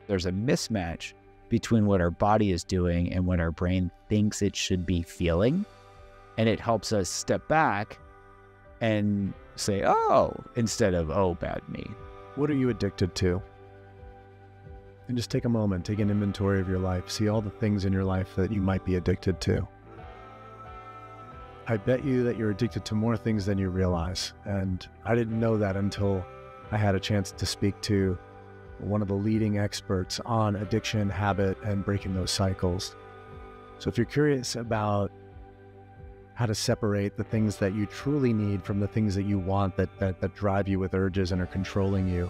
There's a mismatch between what our body is doing and what our brain thinks it should be feeling. And it helps us step back and say, oh, instead of, oh, bad me. What are you addicted to? And just take a moment, take an inventory of your life, see all the things in your life that you might be addicted to. I bet you that you're addicted to more things than you realize. And I didn't know that until I had a chance to speak to one of the leading experts on addiction, habit, and breaking those cycles. So if you're curious about how to separate the things that you truly need from the things that you want that drive you with urges and are controlling you,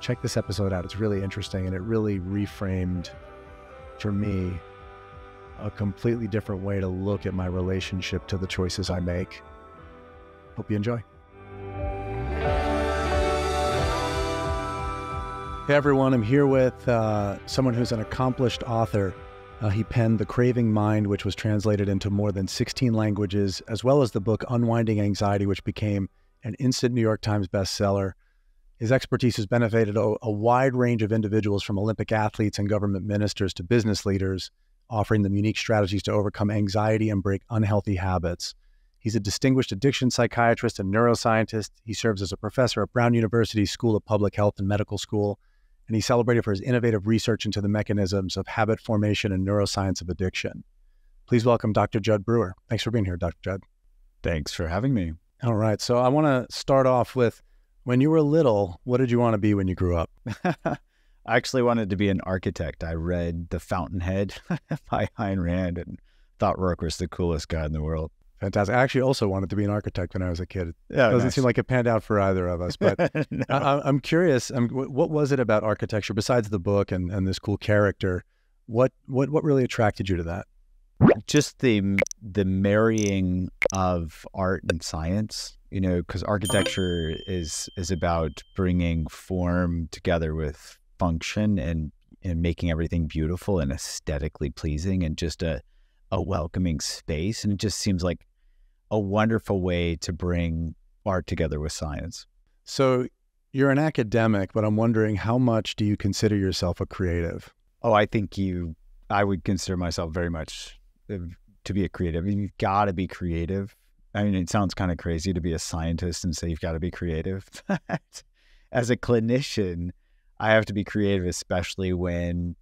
check this episode out. It's really interesting, and it really reframed for me a completely different way to look at my relationship to the choices I make. Hope you enjoy. Hey everyone, I'm here with someone who's an accomplished author. He penned The Craving Mind, which was translated into more than 16 languages, as well as the book Unwinding Anxiety, which became an instant New York Times bestseller. His expertise has benefited a wide range of individuals, from Olympic athletes and government ministers to business leaders, offering them unique strategies to overcome anxiety and break unhealthy habits. He's a distinguished addiction psychiatrist and neuroscientist. He serves as a professor at Brown University School of Public Health and Medical School, and he's celebrated for his innovative research into the mechanisms of habit formation and neuroscience of addiction. Please welcome Dr. Jud Brewer. Thanks for being here, Dr. Jud. Thanks for having me. All right. So I want to start off with, when you were little, what did you want to be when you grew up? I actually wanted to be an architect. I read The Fountainhead by Ayn Rand and thought Rourke was the coolest guy in the world. Fantastic. I actually also wanted to be an architect when I was a kid. It Yeah, doesn't nice. seem like it panned out for either of us, but No. I'm curious, what was it about architecture, besides the book and this cool character? What really attracted you to that? Just the marrying of art and science, because architecture is about bringing form together with function and making everything beautiful and aesthetically pleasing and just a welcoming space. And it just seems like a wonderful way to bring art together with science. So you're an academic, but I'm wondering, how much do you consider yourself a creative? Oh, I would consider myself very much to be a creative. You've got to be creative. I mean, it sounds kind of crazy to be a scientist and say you've got to be creative. As a clinician, I have to be creative, especially when,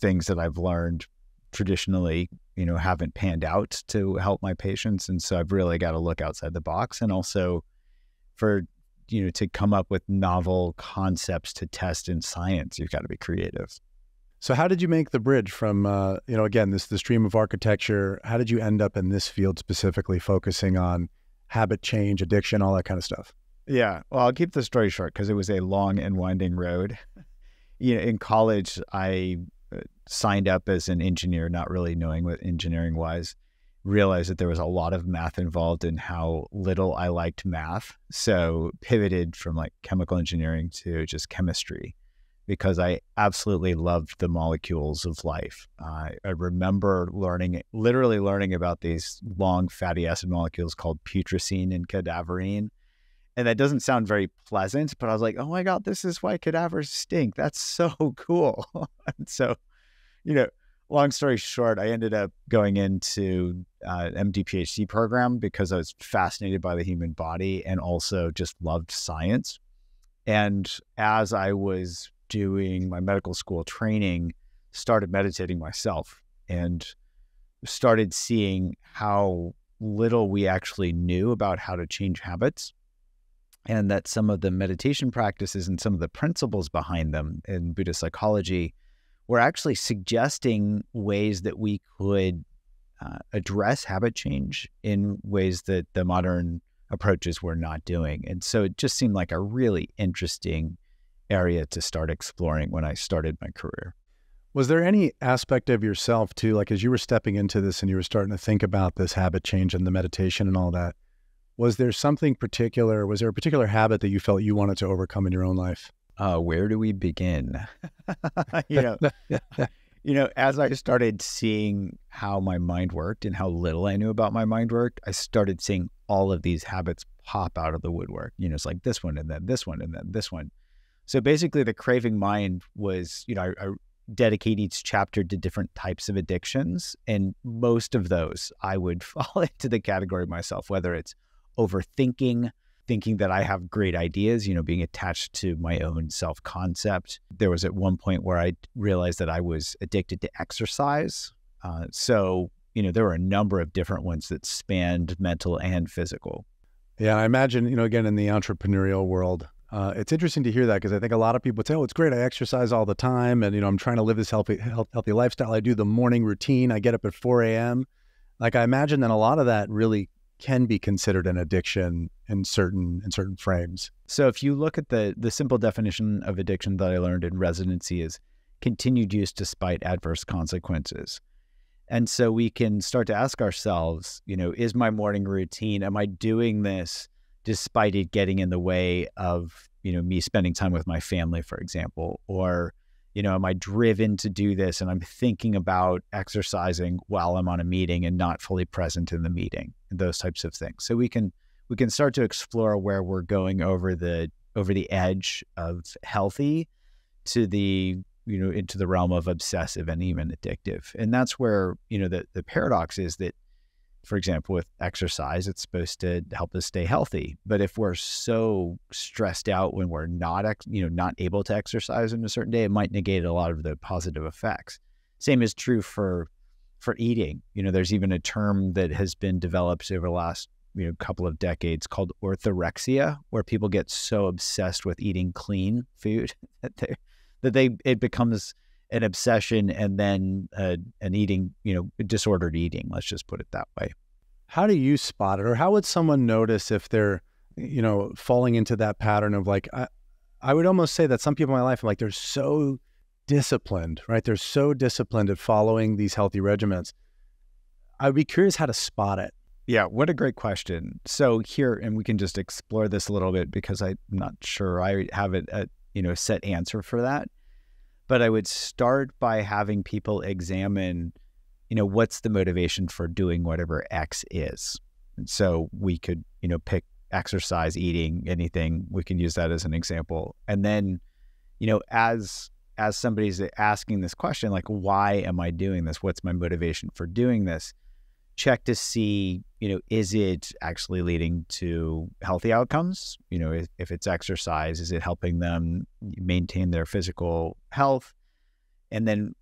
things that I've learned traditionally, haven't panned out to help my patients. And so I've really got to look outside the box, and also to come up with novel concepts to test in science, you've got to be creative. So how did you make the bridge from, again, the stream of architecture? How did you end up in this field, specifically focusing on habit change, addiction, all that kind of stuff? Yeah. Well, I'll keep the story short because it was a long and winding road. In college, I signed up as an engineer, not really knowing what engineering was, realized that there was a lot of math involved and how little I liked math. So pivoted from chemical engineering to just chemistry, because I absolutely loved the molecules of life. I remember literally learning about these long fatty acid molecules called putrescine and cadaverine. And that doesn't sound very pleasant, but I was like, oh my God, this is why cadavers stink. That's so cool. And so, long story short, I ended up going into an MD PhD program because I was fascinated by the human body and also just loved science. And as I was doing my medical school training, started meditating myself and started seeing how little we actually knew about how to change habits, and that some of the meditation practices and some of the principles behind them in Buddhist psychology were actually suggesting ways that we could address habit change in ways that the modern approaches were not doing. And so it just seemed like a really interesting area to start exploring when I started my career. Was there any aspect of yourself too, as you were stepping into this and you were starting to think about this habit change and the meditation and all that, was there a particular habit that you felt you wanted to overcome in your own life? Where do we begin? As I started seeing how my mind worked and how little I knew about my mind worked, I started seeing all of these habits pop out of the woodwork. It's like this one and then this one and then this one. So basically the craving mind was, I dedicate each chapter to different types of addictions. And most of those I would fall into the category myself, whether it's overthinking, thinking that I have great ideas, being attached to my own self-concept. There was at one point where I realized that I was addicted to exercise. So there were a number of different ones that spanned mental and physical. Yeah, I imagine, again, in the entrepreneurial world, it's interesting to hear that, because I think a lot of people would say, oh, it's great, I exercise all the time, and, I'm trying to live this healthy lifestyle. I do the morning routine. I get up at 4 a.m. Like, I imagine that a lot of that really can be considered an addiction in certain frames. So if you look at the simple definition of addiction that I learned in residency is continued use despite adverse consequences. And so we can start to ask ourselves, is my morning routine, am I doing this despite it getting in the way of, me spending time with my family, for example? Or, am I driven to do this and I'm thinking about exercising while I'm on a meeting and not fully present in the meeting, and those types of things. So we can start to explore where we're going over the edge of healthy to the into the realm of obsessive and even addictive. And that's where, the paradox is that, for example, with exercise, it's supposed to help us stay healthy. But if we're so stressed out when we're not able to exercise in a certain day, it might negate a lot of the positive effects. Same is true for eating. There's even a term that has been developed over the last, couple of decades called orthorexia, where people get so obsessed with eating clean food that it becomes an obsession, and then an eating, disordered eating. Let's just put it that way. How do you spot it, or how would someone notice if they're, falling into that pattern of, like, I would almost say that some people in my life, like, they're so disciplined, right? They're so disciplined at following these healthy regimens. I'd be curious how to spot it. Yeah, what a great question. So here, and we can just explore this a little bit, because I'm not sure I have a set answer for that. But I would start by having people examine, what's the motivation for doing whatever X is. And so we could, pick exercise, eating, anything. We can use that as an example. And then, as somebody's asking this question, like, why am I doing this? What's my motivation for doing this? Check to see, is it actually leading to healthy outcomes? If it's exercise, is it helping them maintain their physical health? And then,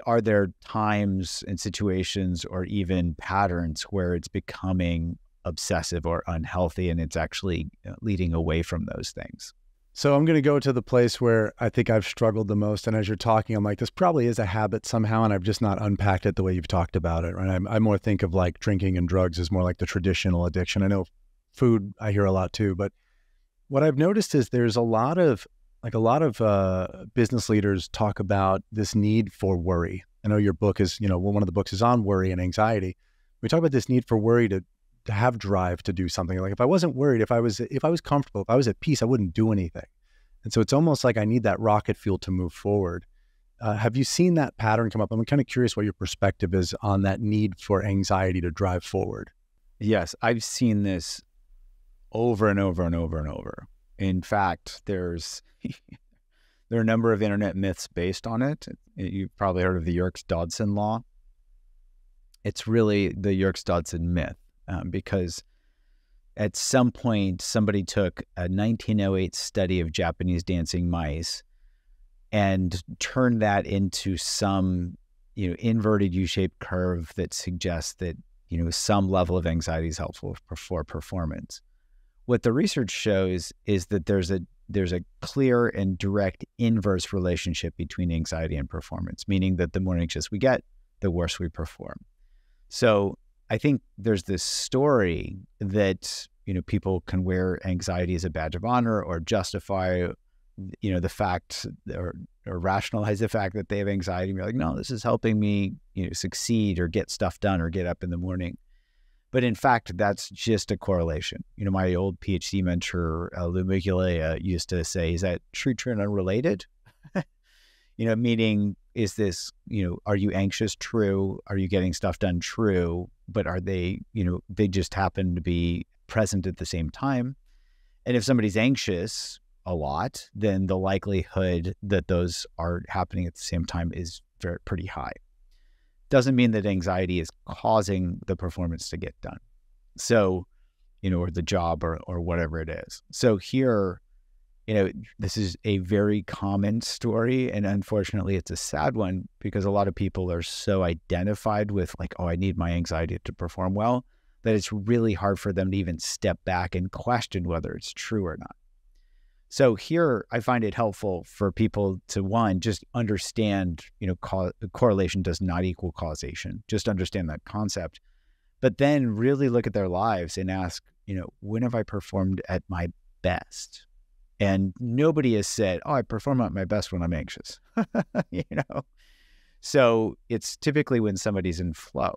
are there times and situations or even patterns where it's becoming obsessive or unhealthy, and it's actually leading away from those things? So I'm going to go to the place where I think I've struggled the most. And as you're talking, I'm like, this probably is a habit somehow, and I've just not unpacked it the way you've talked about it, right? I more think of, like, drinking and drugs as more like the traditional addiction. I know food, I hear a lot too, but what I've noticed is there's a lot of business leaders talk about this need for worry. I know your book is, one of the books is on worry and anxiety. We talk about this need for worry to have drive to do something. Like, if I wasn't worried, if I was comfortable, if I was at peace, I wouldn't do anything. And so it's almost like I need that rocket fuel to move forward. Have you seen that pattern come up? I'm kind of curious what your perspective is on that need for anxiety to drive forward. Yes, I've seen this over and over and over and over. In fact, there are a number of internet myths based on it. You've probably heard of the Yerkes-Dodson law. It's really the Yerkes-Dodson myth. Because at some point, somebody took a 1908 study of Japanese dancing mice and turned that into some, inverted U-shaped curve that suggests that, some level of anxiety is helpful for performance. What the research shows is that there's a clear and direct inverse relationship between anxiety and performance, meaning that the more anxious we get, the worse we perform. So I think there's this story that, people can wear anxiety as a badge of honor, or justify, the fact, or rationalize the fact that they have anxiety. And be like, no, this is helping me, succeed or get stuff done or get up in the morning. But in fact, that's just a correlation. My old PhD mentor, Lou Migulea, used to say, is that true and unrelated? Meaning, is this, are you anxious? True. Are you getting stuff done? True. But are they, they just happen to be present at the same time. And if somebody's anxious, a lot, then the likelihood that those are happening at the same time is pretty high. Doesn't mean that anxiety is causing the performance to get done. So, or the job or whatever it is. So here, this is a very common story. And unfortunately, it's a sad one because a lot of people are so identified with like, oh, I need my anxiety to perform well, that it's really hard for them to even step back and question whether it's true or not. So here, I find it helpful for people to, one, just understand, correlation does not equal causation. Just understand that concept. But then really look at their lives and ask, when have I performed at my best? And nobody has said, oh, I perform at my best when I'm anxious. So it's typically when somebody's in flow,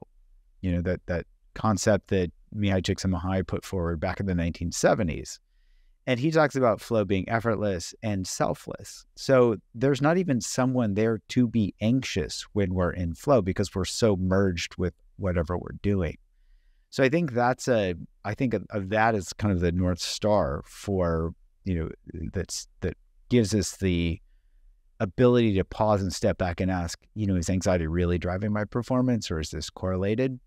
that concept that Mihai Csikszentmihalyi put forward back in the 1970s. And he talks about flow being effortless and selfless. So there's not even someone there to be anxious when we're in flow because we're so merged with whatever we're doing. So I think I think of that as kind of the North Star for, that gives us the ability to pause and step back and ask, is anxiety really driving my performance or is this correlated?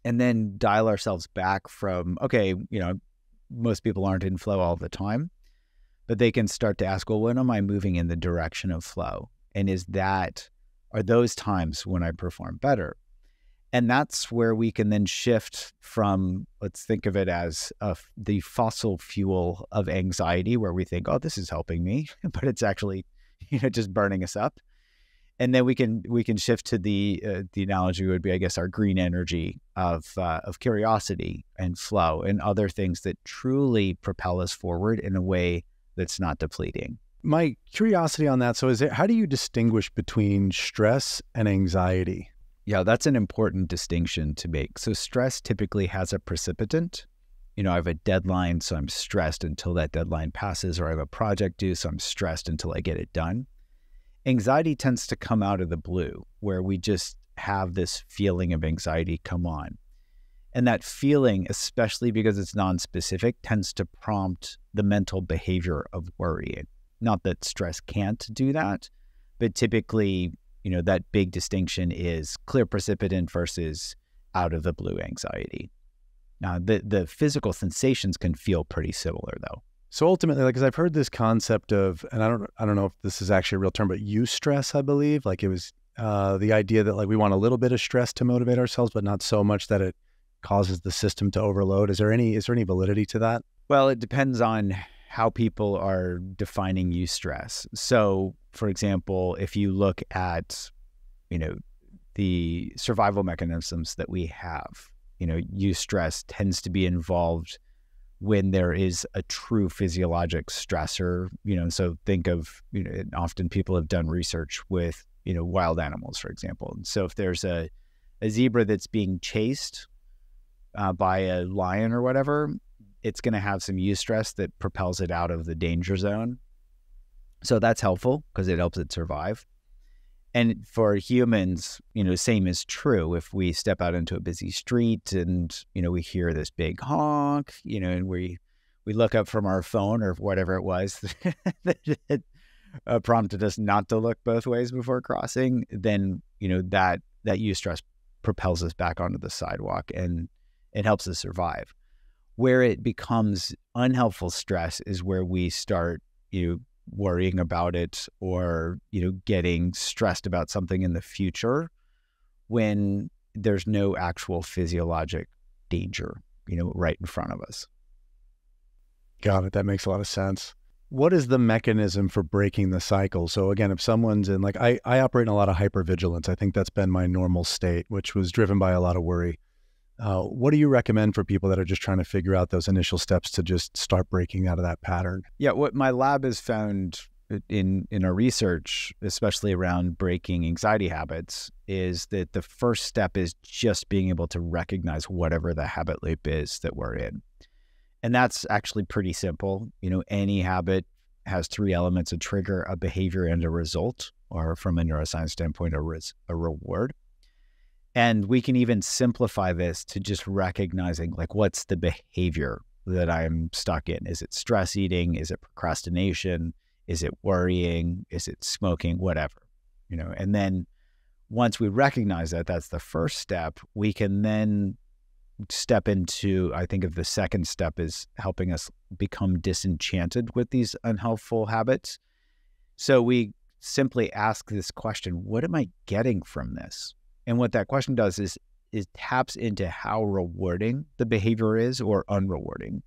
And then dial ourselves back from, okay, most people aren't in flow all the time, but they can start to ask, well, when am I moving in the direction of flow? And are those times when I perform better? And that's where we can then shift from, let's think of it as the fossil fuel of anxiety, where we think, oh, this is helping me, but it's actually, just burning us up. And then we can shift to the analogy would be, I guess, our green energy of curiosity and flow and other things that truly propel us forward in a way that's not depleting. My curiosity on that. So how do you distinguish between stress and anxiety? Yeah, that's an important distinction to make. So stress typically has a precipitant. I have a deadline, so I'm stressed until that deadline passes, or I have a project due, so I'm stressed until I get it done. Anxiety tends to come out of the blue, where we just have this feeling of anxiety come on. And that feeling, especially because it's nonspecific, tends to prompt the mental behavior of worrying. Not that stress can't do that, but typically, that big distinction is clear precipitant versus out of the blue anxiety. Now, the physical sensations can feel pretty similar, though. So ultimately, because I've heard this concept of, and I don't know if this is actually a real term, but eustress, I believe, like it was the idea that like we want a little bit of stress to motivate ourselves, but not so much that it causes the system to overload. Is there any validity to that? Well, it depends on how people are defining eustress. So, for example, if you look at, the survival mechanisms that we have, eustress tends to be involved when there is a true physiologic stressor, so think of, often people have done research with, wild animals, for example. And so if there's a zebra that's being chased by a lion or whatever, it's going to have some eustress that propels it out of the danger zone. So that's helpful because it helps it survive. And for humans, same is true. If we step out into a busy street and, we hear this big honk, and we look up from our phone or whatever it was that prompted us not to look both ways before crossing, then, that eustress propels us back onto the sidewalk and it helps us survive. Where it becomes unhelpful stress is where we start, worrying about it or, getting stressed about something in the future when there's no actual physiologic danger, right in front of us. Got it. That makes a lot of sense. What is the mechanism for breaking the cycle? So again, if someone's in, like, I operate in a lot of hypervigilance. I think that's been my normal state, which was driven by a lot of worry. What do you recommend for people that are just trying to figure out those initial steps to just start breaking out of that pattern? Yeah, what my lab has found in our research, especially around breaking anxiety habits, is that the first step is just being able to recognize whatever the habit loop is that we're in. And that's actually pretty simple. Any habit has three elements: a trigger, a behavior, and a result, or from a neuroscience standpoint, a reward. And we can even simplify this to just recognizing, like, what's the behavior that I'm stuck in? Is it stress eating? Is it procrastination? Is it worrying? Is it smoking? Whatever, and then once we recognize that, that's the first step, we can then step into, I think of the second step is helping us become disenchanted with these unhelpful habits. So we simply ask this question, what am I getting from this? And what that question does is taps into how rewarding the behavior is or unrewarding,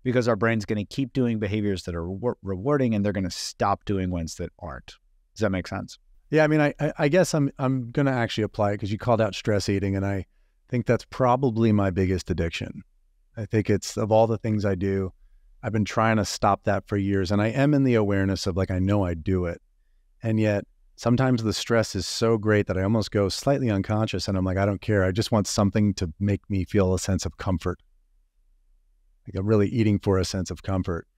because our brain's going to keep doing behaviors that are rewarding and they're going to stop doing ones that aren't. Does that make sense? Yeah, I mean, I guess I'm going to actually apply it because you called out stress eating, and I think that's probably my biggest addiction. I think it's, of all the things I do, I've been trying to stop that for years, and I am in the awareness of like, I know I do it. And yet sometimes the stress is so great that I almost go slightly unconscious and I'm like, I don't care. I just want something to make me feel a sense of comfort. Like I'm really eating for a sense of comfort.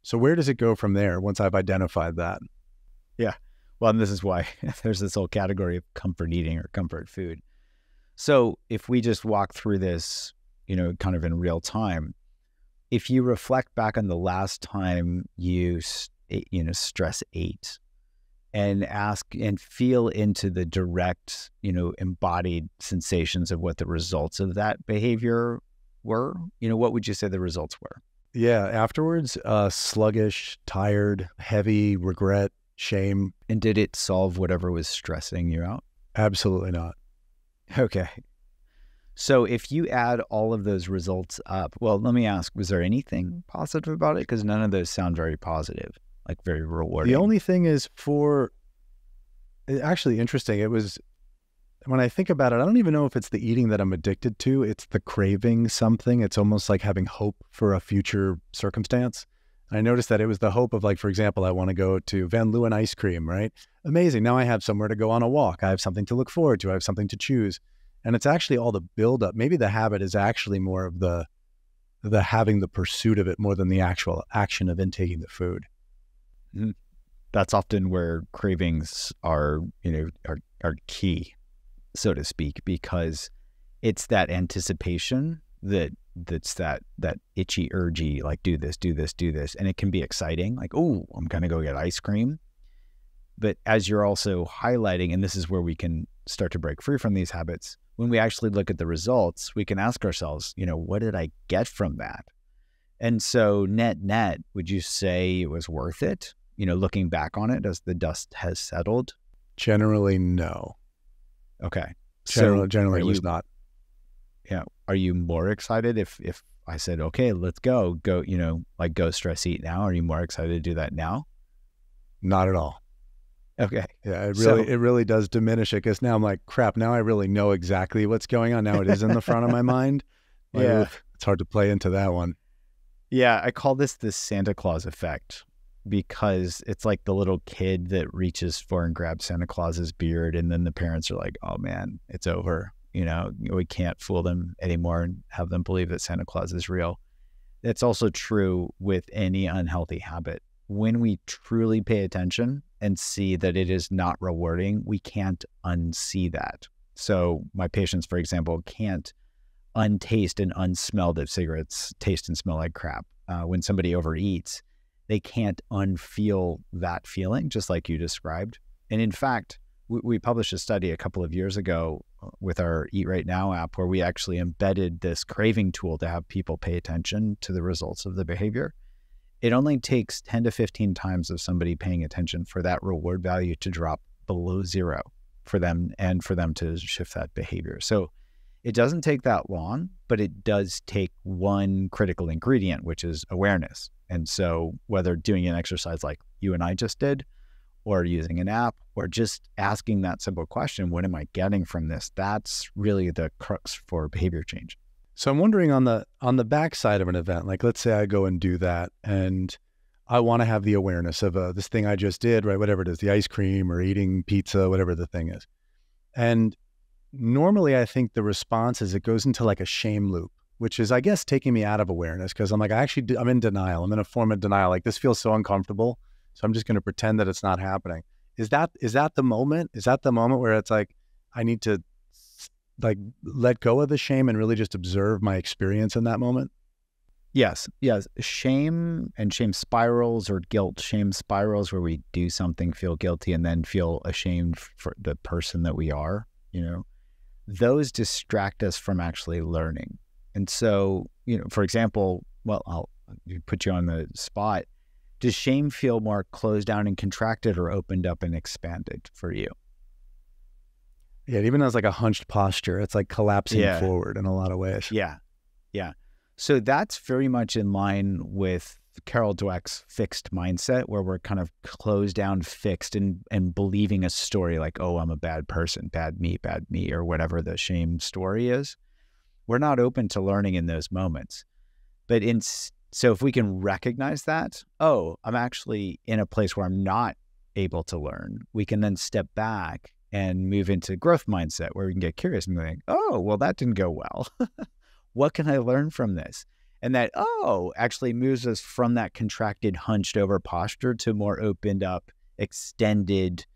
So where does it go from there once I've identified that? Yeah. Well, and this is why there's this whole category of comfort eating or comfort food. So if we just walk through this, kind of in real time, if you reflect back on the last time you stress ate, and ask and feel into the direct, embodied sensations of what the results of that behavior were, what would you say the results were? Yeah, afterwards, sluggish, tired, heavy, regret, shame. And did it solve whatever was stressing you out? Absolutely not. Okay. So if you add all of those results up, well, let me ask, was there anything positive about it? Because none of those sound very positive, like very rewarding. The only thing is actually interesting. It was, when I think about it, I don't even know if it's the eating that I'm addicted to. It's the craving something. It's almost like having hope for a future circumstance. And I noticed that it was the hope of, like, for example, I want to go to Van Leeuwen ice cream, right? Amazing. Now I have somewhere to go on a walk. I have something to look forward to. I have something to choose. And it's actually all the buildup. Maybe the habit is actually more of the having the pursuit of it more than the actual action of intaking the food. Mm-hmm. That's often where cravings are key, so to speak, because it's that anticipation that's that itchy, urgy, like do this, and it can be exciting, like, oh, I'm gonna go get ice cream. But as you're also highlighting, and this is where we can start to break free from these habits, when we actually look at the results, we can ask ourselves, what did I get from that? And so net, would you say it was worth it? Looking back on it as the dust has settled? Generally, no. Okay. Generally it was not. Yeah. Are you more excited if I said, okay, let's go, like go stress eat now? Are you more excited to do that now? Not at all. Okay. Yeah, it really does diminish it, because now I'm like, crap, now I really know exactly what's going on. Now it is in the front of my mind. Like, yeah. Oof, it's hard to play into that one. Yeah. I call this the Santa Claus effect, because it's like the little kid that reaches for and grabs Santa Claus's beard, and then the parents are like, oh man, it's over. We can't fool them anymore and have them believe that Santa Claus is real. It's also true with any unhealthy habit. When we truly pay attention and see that it is not rewarding, we can't unsee that. So my patients, for example, can't untaste and unsmell that cigarettes taste and smell like crap. When somebody overeats, they can't unfeel that feeling, just like you described. And in fact, we published a study a couple of years ago with our Eat Right Now app, where we actually embedded this craving tool to have people pay attention to the results of the behavior. It only takes 10 to 15 times of somebody paying attention for that reward value to drop below zero for them, and for them to shift that behavior. So it doesn't take that long, but it does take one critical ingredient, which is awareness. And so whether doing an exercise like you and I just did, or using an app, or just asking that simple question, what am I getting from this? That's really the crux for behavior change. So I'm wondering, on the backside of an event, like let's say I go and do that, and I want to have the awareness of this thing I just did, right? Whatever it is, the ice cream or eating pizza, whatever the thing is. And normally I think the response is it goes into like a shame loop, which is, I guess, taking me out of awareness, because I'm like, I'm in denial. I'm in a form of denial. Like, this feels so uncomfortable, so I'm just going to pretend that it's not happening. Is that the moment? Is that the moment where it's like, I need to like let go of the shame and really just observe my experience in that moment? Yes, yes. Shame and shame spirals, or guilt shame spirals, where we do something, feel guilty, and then feel ashamed for the person that we are, those distract us from actually learning. And so, for example, well, I'll put you on the spot. Does shame feel more closed down and contracted, or opened up and expanded for you? Yeah, it even has like a hunched posture. It's like collapsing forward in a lot of ways. Yeah. Yeah. So that's very much in line with Carol Dweck's fixed mindset, where we're kind of closed down, fixed, and believing a story like, oh, I'm a bad person, bad me, or whatever the shame story is. We're not open to learning in those moments. But so if we can recognize that, oh, I'm actually in a place where I'm not able to learn, we can then step back and move into growth mindset, where we can get curious and think, oh, well, that didn't go well. What can I learn from this? And that, actually moves us from that contracted, hunched over posture to more opened up, extended,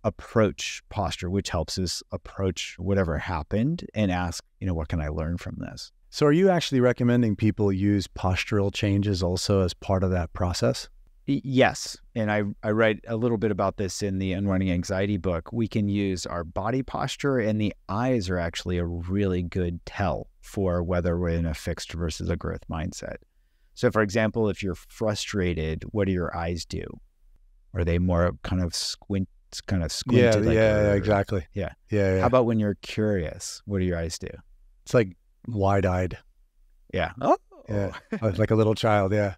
approach posture, which helps us approach whatever happened and ask, what can I learn from this? So are you actually recommending people use postural changes also as part of that process? Yes. And I write a little bit about this in the Unwinding Anxiety book. We can use our body posture, and the eyes are actually a really good tell for whether we're in a fixed versus a growth mindset. So for example, if you're frustrated, what do your eyes do? Are they more kind of squinted? Yeah, exactly. Yeah. Yeah. How about when you're curious? What do your eyes do? It's like wide-eyed. Yeah. Oh. Yeah. Like a little child. Yeah.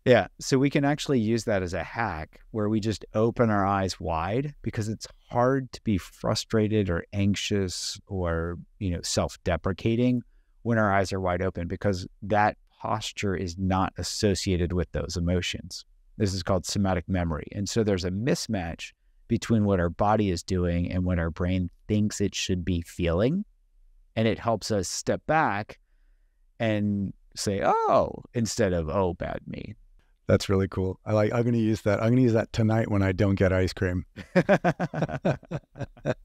Yeah. So we can actually use that as a hack, where we just open our eyes wide, because it's hard to be frustrated or anxious or, self-deprecating when our eyes are wide open, because that posture is not associated with those emotions. This is called somatic memory. And so there's a mismatch between what our body is doing and what our brain thinks it should be feeling. And it helps us step back and say, oh, instead of, oh, bad me. That's really cool. I'm going to use that. I'm going to use that tonight when I don't get ice cream.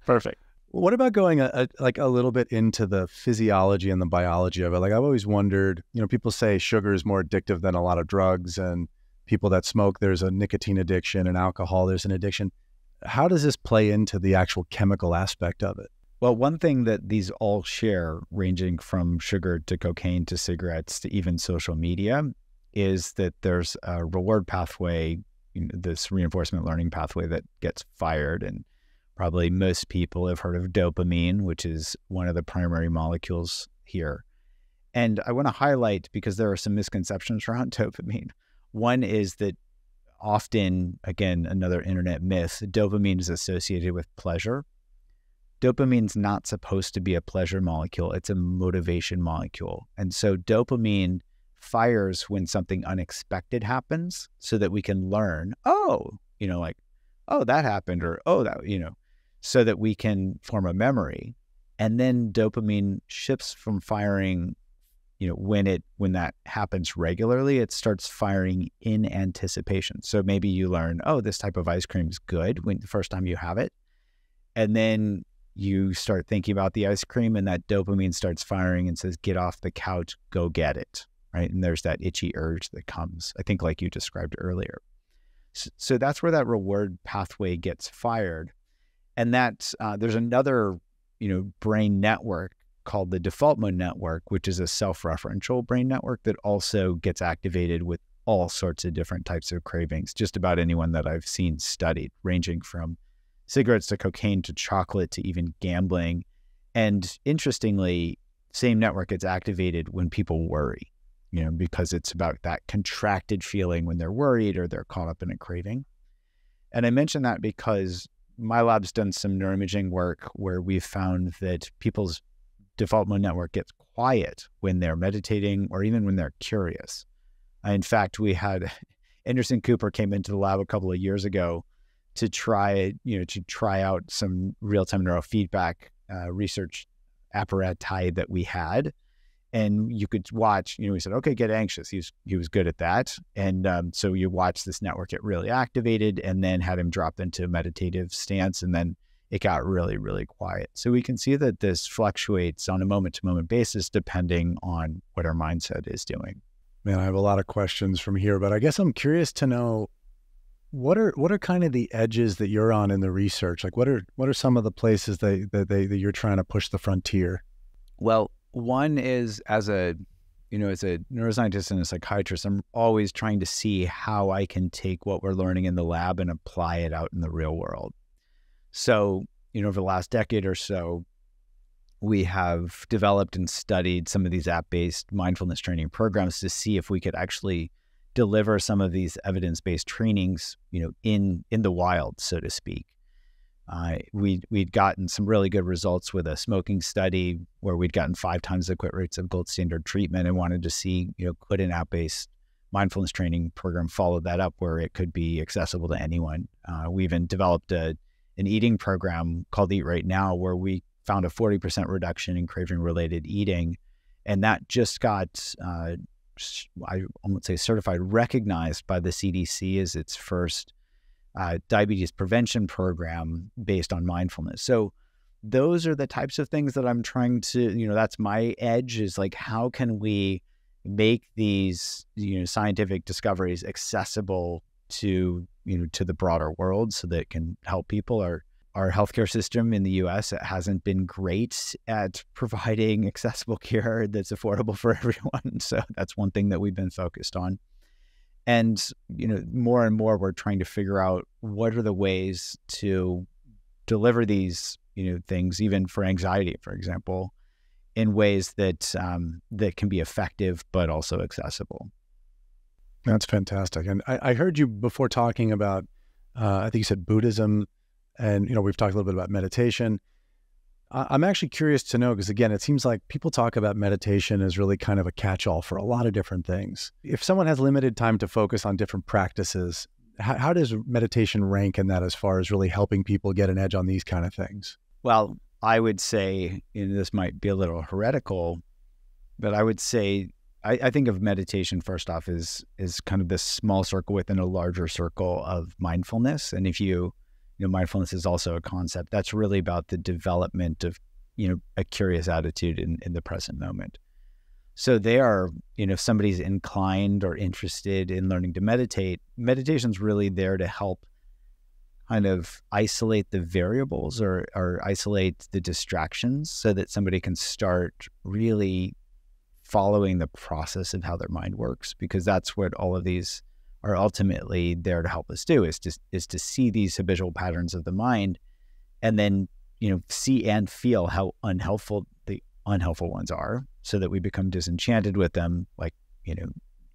Perfect. What about going a little bit into the physiology and the biology of it? Like, I've always wondered, people say sugar is more addictive than a lot of drugs, and people that smoke, there's a nicotine addiction, and alcohol, there's an addiction. How does this play into the actual chemical aspect of it? Well, one thing that these all share, ranging from sugar to cocaine to cigarettes to even social media, is that there's a reward pathway, this reinforcement learning pathway that gets fired. And probably most people have heard of dopamine, which is one of the primary molecules here. And I want to highlight, because there are some misconceptions around dopamine. One is that often, again, another internet myth, dopamine is associated with pleasure. Dopamine's not supposed to be a pleasure molecule. It's a motivation molecule. And so dopamine fires when something unexpected happens, so that we can learn, that happened, or, so that we can form a memory. And then dopamine shifts from firing, when that happens regularly, it starts firing in anticipation. So maybe you learn, this type of ice cream is good when the first time you have it. And then you start thinking about the ice cream, and that dopamine starts firing and says, get off the couch, go get it. Right. And there's that itchy urge that comes, I think, like you described earlier. So that's where that reward pathway gets fired. And that's, there's another, brain network called the default mode network, which is a self-referential brain network that also gets activated with all sorts of different types of cravings. Just about anyone that I've seen studied, ranging from cigarettes to cocaine to chocolate to even gambling. And interestingly, same network gets activated when people worry, because it's about that contracted feeling when they're worried or they're caught up in a craving. And I mention that because my lab's done some neuroimaging work where we've found that people's default mode network gets quiet when they're meditating or even when they're curious. In fact, we had Anderson Cooper came into the lab a couple of years ago to try out some real-time neurofeedback research apparati that we had. And you could watch, we said, okay, get anxious. He was good at that. And so you watch this network get really activated, and then had him drop into a meditative stance. And then it got really, really quiet. So we can see that this fluctuates on a moment to moment basis, depending on what our mindset is doing. Man, I have a lot of questions from here, but I guess I'm curious to know what are kind of the edges that you're on in the research? Like what are some of the places that you're trying to push the frontier? Well, one is as a neuroscientist and a psychiatrist, I'm always trying to see how I can take what we're learning in the lab and apply it out in the real world. So, over the last decade or so, we have developed and studied some of these app-based mindfulness training programs to see if we could actually deliver some of these evidence-based trainings, in the wild, so to speak. We'd gotten some really good results with a smoking study where we'd gotten 5 times the quit rates of gold standard treatment, and wanted to see, could an app-based mindfulness training program follow that up where it could be accessible to anyone. We even developed an eating program called Eat Right Now, where we found a 40% reduction in craving-related eating, and that just got, I won't say certified, recognized by the CDC as its first diabetes prevention program based on mindfulness. So those are the types of things that I'm trying to, that's my edge, is like, how can we make these, scientific discoveries accessible to, to the broader world so that it can help people. Our healthcare system in the US hasn't been great at providing accessible care that's affordable for everyone. So that's one thing that we've been focused on. And, more and more, we're trying to figure out what are the ways to deliver these, things, even for anxiety, for example, in ways that that can be effective, but also accessible. That's fantastic. And I heard you before talking about, I think you said Buddhism, and, we've talked a little bit about meditation. I'm actually curious to know, because again, it seems like people talk about meditation as really kind of a catch-all for a lot of different things. If someone has limited time to focus on different practices, how does meditation rank in that as far as really helping people get an edge on these kind of things? Well, I would say, this might be a little heretical, but I would say, I think of meditation first off is kind of this small circle within a larger circle of mindfulness. And if mindfulness is also a concept that's really about the development of, a curious attitude in the present moment. So they are, if somebody's inclined or interested in learning to meditate, meditation's really there to help kind of isolate the variables or isolate the distractions so that somebody can start really following the process of how their mind works, because that's what all of these are ultimately there to help us do, is to see these habitual patterns of the mind, and then, see and feel how unhelpful the unhelpful ones are, so that we become disenchanted with them, like,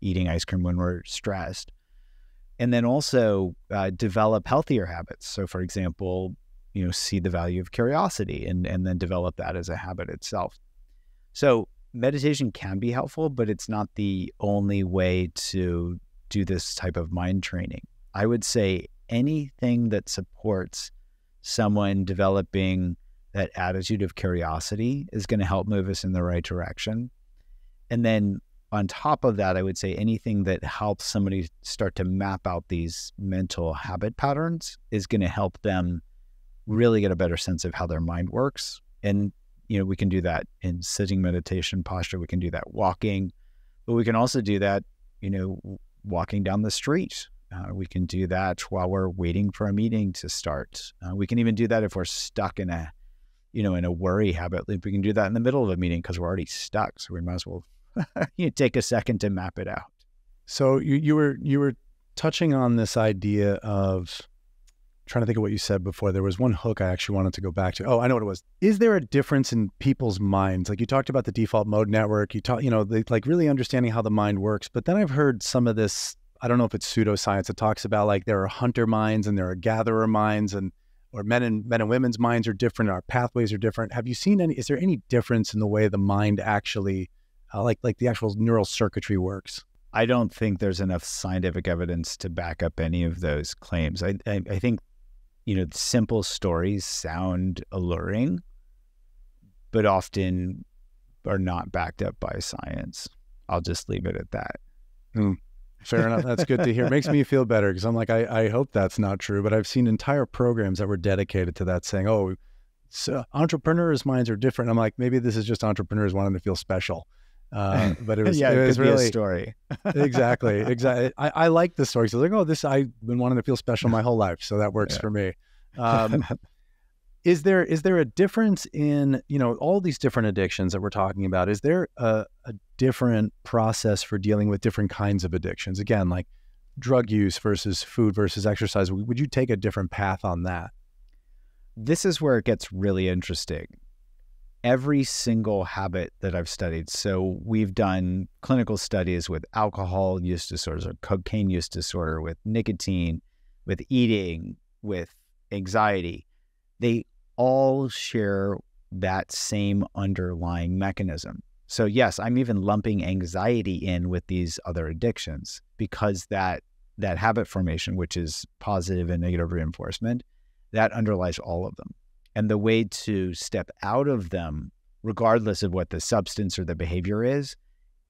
eating ice cream when we're stressed. And then also develop healthier habits. So for example, see the value of curiosity and then develop that as a habit itself. So meditation can be helpful, but it's not the only way to do this type of mind training. I would say anything that supports someone developing that attitude of curiosity is going to help move us in the right direction. And then on top of that, I would say anything that helps somebody start to map out these mental habit patterns is going to help them really get a better sense of how their mind works. And, we can do that in sitting meditation posture. We can do that walking, but we can also do that, walking down the street. We can do that while we're waiting for a meeting to start. We can even do that if we're stuck in a worry habit loop. We can do that in the middle of a meeting because we're already stuck. So we might as well take a second to map it out. So you were touching on this idea of, trying to think of what you said before. There was one hook I actually wanted to go back to. Oh, I know what it was. Is there a difference in people's minds? Like you talked about the default mode network, like really understanding how the mind works. But then I've heard some of this, I don't know if it's pseudoscience, that talks about like there are hunter minds and there are gatherer minds, or men and women's minds are different. Our pathways are different. Have you seen is there any difference in the way the mind actually, like the actual neural circuitry works? I don't think there's enough scientific evidence to back up any of those claims. I think, simple stories sound alluring, but often are not backed up by science. I'll just leave it at that. Fair enough. That's good to hear. Makes me feel better, because I'm like, I hope that's not true, but I've seen entire programs that were dedicated to that, saying, so entrepreneurs' minds are different. I'm like, maybe this is just entrepreneurs wanting to feel special. But it was, yeah, it it was could be a really, story. exactly. I like the story. So like, oh, this, I've been wanting to feel special my whole life. So that works Yeah. for me. Is there a difference in, all these different addictions that we're talking about? Is there a different process for dealing with different kinds of addictions? Again, like drug use versus food versus exercise. Would you take a different path on that? This is where it gets really interesting. Every single habit that I've studied, so we've done clinical studies with alcohol use disorders or cocaine use disorder, with nicotine, with eating, with anxiety. They all share that same underlying mechanism. So yes, I'm even lumping anxiety in with these other addictions because that habit formation, which is positive and negative reinforcement, that underlies all of them. And the way to step out of them, regardless of what the substance or the behavior is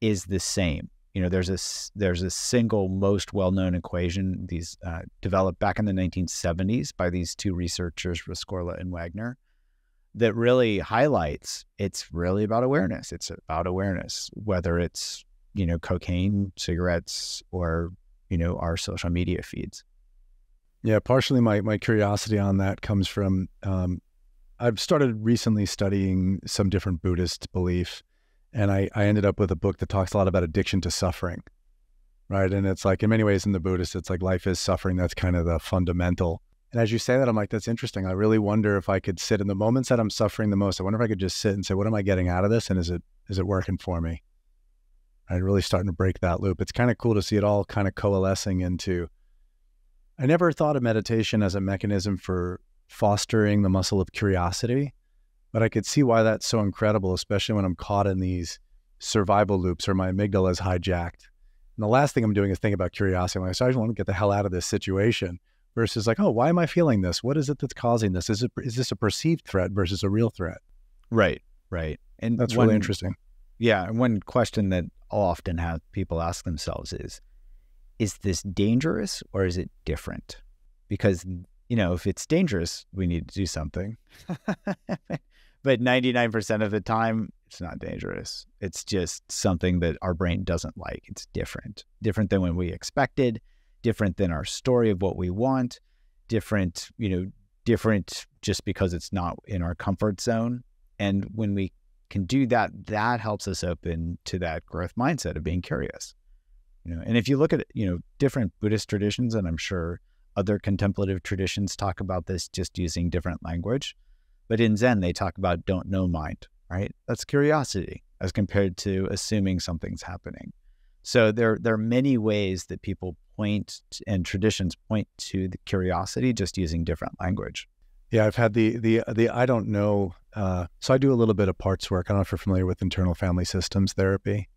the same. There's a single most well-known equation, these developed back in the 1970s by these two researchers, Rescorla and Wagner, that really highlights it's really about awareness. It's about awareness, whether it's, cocaine, cigarettes, or, our social media feeds. Yeah, partially my curiosity on that comes from, I've started recently studying some different Buddhist belief, and I ended up with a book that talks a lot about addiction to suffering, right? And it's like, in many ways in the Buddhist, it's like life is suffering. That's kind of the fundamental. And as you say that, I'm like, that's interesting. I really wonder if I could sit in the moments that I'm suffering the most. I wonder if I could just sit and say, what am I getting out of this? And is it working for me? I'm really starting to break that loop. It's kind of cool to see it all kind of coalescing into, I never thought of meditation as a mechanism for fostering the muscle of curiosity, but I could see why that's so incredible, especially when I'm caught in these survival loops or my amygdala is hijacked. And the last thing I'm doing is think about curiosity. I'm like, so I just want to get the hell out of this situation versus like, oh, why am I feeling this? What is it that's causing this? Is this a perceived threat versus a real threat? Right. And that's really interesting. Yeah. And one question that I'll often have people ask themselves is this dangerous or is it different? Because if it's dangerous, we need to do something. But 99% of the time, it's not dangerous. It's just something that our brain doesn't like. It's different than when we expected, different than our story of what we want, different just because it's not in our comfort zone. And when we can do that, that helps us open to that growth mindset of being curious. And if you look at, different Buddhist traditions, and I'm sure other contemplative traditions talk about this just using different language. But in Zen, they talk about don't know mind, right? That's curiosity as compared to assuming something's happening. So there are many ways that people point and traditions point to the curiosity just using different language. Yeah, I've had the I don't know. So I do a little bit of parts work. I don't know if you're familiar with internal family systems therapy.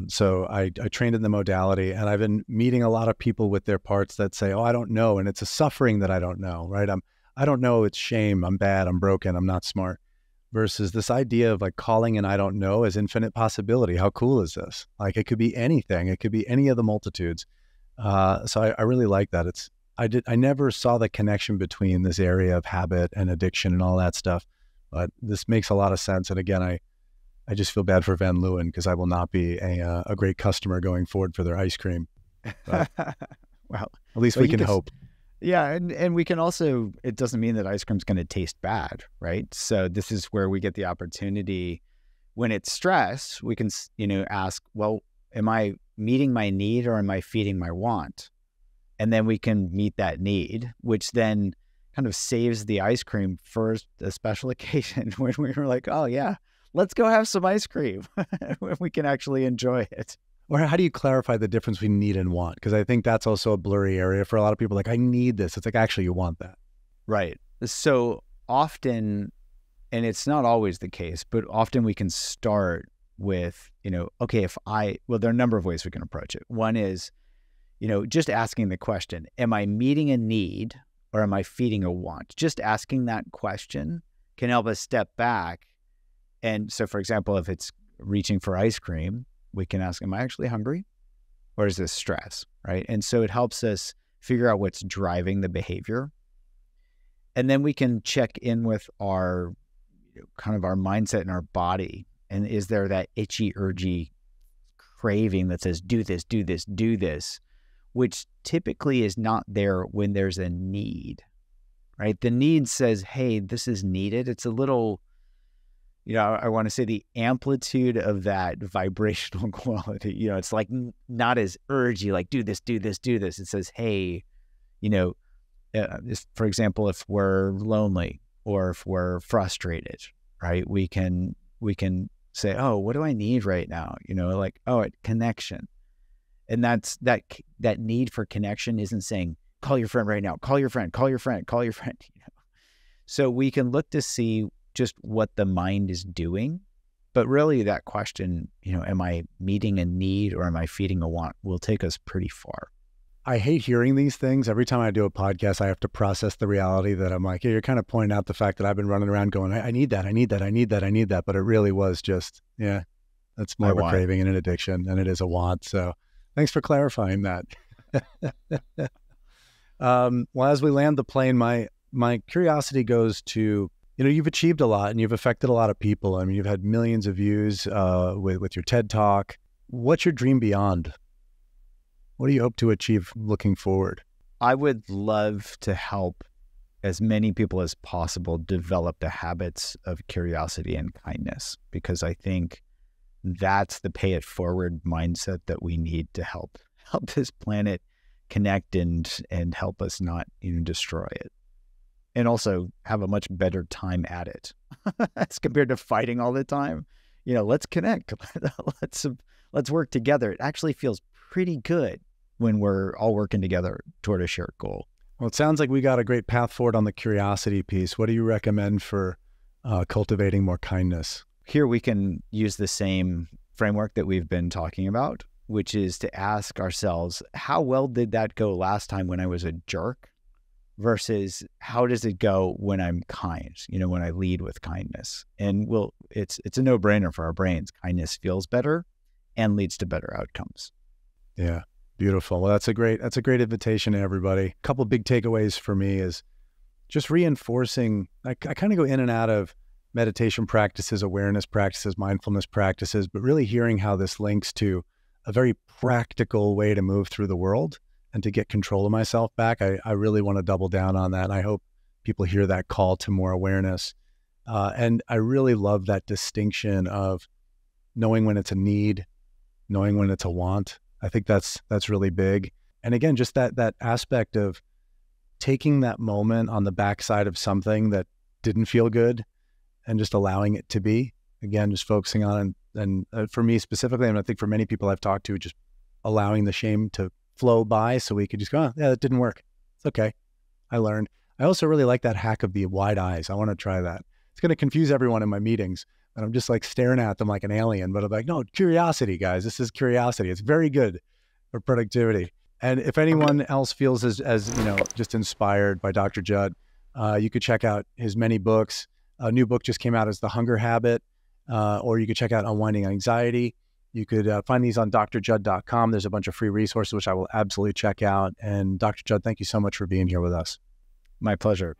So I trained in the modality, and I've been meeting a lot of people with their parts that say, oh, I don't know. And it's a suffering that I don't know, right? I don't know. It's shame. I'm bad. I'm broken. I'm not smart. Versus this idea of like calling an I don't know as infinite possibility. How cool is this? Like it could be anything. It could be any of the multitudes. So I really like that. I never saw the connection between this area of habit and addiction and all that stuff, but this makes a lot of sense. And again, I just feel bad for Van Leeuwen because I will not be a great customer going forward for their ice cream. But well, at least we can hope. Yeah. And we can also, it doesn't mean that ice cream's going to taste bad, right? So this is where we get the opportunity when it's stress, we can, ask, well, am I meeting my need or am I feeding my want? And then we can meet that need, which then kind of saves the ice cream for a special occasion when we were like, oh yeah, let's go have some ice cream when we can actually enjoy it. Or how do you clarify the difference between need and want? Because I think that's also a blurry area for a lot of people. Like, I need this. It's like, actually, you want that. Right. So often, and it's not always the case, but often we can start with, okay, well, there are a number of ways we can approach it. One is, just asking the question, am I meeting a need or am I feeding a want? Just asking that question can help us step back. And so, for example, if it's reaching for ice cream, we can ask, am I actually hungry or is this stress, right? And so it helps us figure out what's driving the behavior. And then we can check in with our kind of our mindset and our body And is there that itchy, urgy craving that says, do this, do this, do this, which typically is not there when there's a need, right? The need says, hey, this is needed. It's a little, I want to say the amplitude of that vibrational quality, it's like not as urgy, like do this, do this, do this. It says, hey, for example, if we're lonely or if we're frustrated, right? We can say, oh, what do I need right now? Connection. And that's that need for connection isn't saying, call your friend right now, call your friend, call your friend, call your friend. So we can look to see just what the mind is doing. But really that question, am I meeting a need or am I feeding a want, will take us pretty far. I hate hearing these things. Every time I do a podcast, I have to process the reality that I'm like, yeah, you're kind of pointing out the fact that I've been running around going, I need that, I need that, I need that, I need that. But it really was just, that's more of a craving and an addiction than it is a want. So thanks for clarifying that. Well, as we land the plane, my curiosity goes to, you've achieved a lot and you've affected a lot of people. I mean, you've had millions of views with your TED Talk. What's your dream beyond? What do you hope to achieve looking forward? I would love to help as many people as possible develop the habits of curiosity and kindness, because I think that's the pay it forward mindset that we need to help this planet connect and help us not destroy it. And also have a much better time at it as compared to fighting all the time. Let's connect. Let's work together. It actually feels pretty good when we're all working together toward a shared goal. Well, it sounds like we got a great path forward on the curiosity piece. What do you recommend for cultivating more kindness? Here we can use the same framework that we've been talking about, which is to ask ourselves, how well did that go last time when I was a jerk versus how does it go when I'm kind, when I lead with kindness? And it's a no-brainer for our brains. Kindness feels better and leads to better outcomes. Yeah. Beautiful. Well, that's a great invitation to everybody. A couple of big takeaways for me is just reinforcing. I kind of go in and out of meditation practices, awareness practices, mindfulness practices, but really hearing how this links to a very practical way to move through the world and to get control of myself back. I really want to double down on that. And I hope people hear that call to more awareness. And I really love that distinction of knowing when it's a need, knowing when it's a want. I think that's really big. And again, just that aspect of taking that moment on the backside of something that didn't feel good and just allowing it to be. Again, just focusing on it. And for me specifically, and I think for many people I've talked to, just allowing the shame to flow by so we could just go, oh, yeah, that didn't work. It's okay. I learned. I also really like that hack of the wide eyes. I want to try that. It's going to confuse everyone in my meetings. And I'm just like staring at them like an alien, but I'm like, no, curiosity, guys. This is curiosity. It's very good for productivity. And if anyone else feels as just inspired by Dr. Jud, you could check out his many books. A new book just came out as The Hunger Habit, or you could check out Unwinding Anxiety. You could find these on drjud.com. There's a bunch of free resources, which I will absolutely check out. And Dr. Jud, thank you so much for being here with us. My pleasure.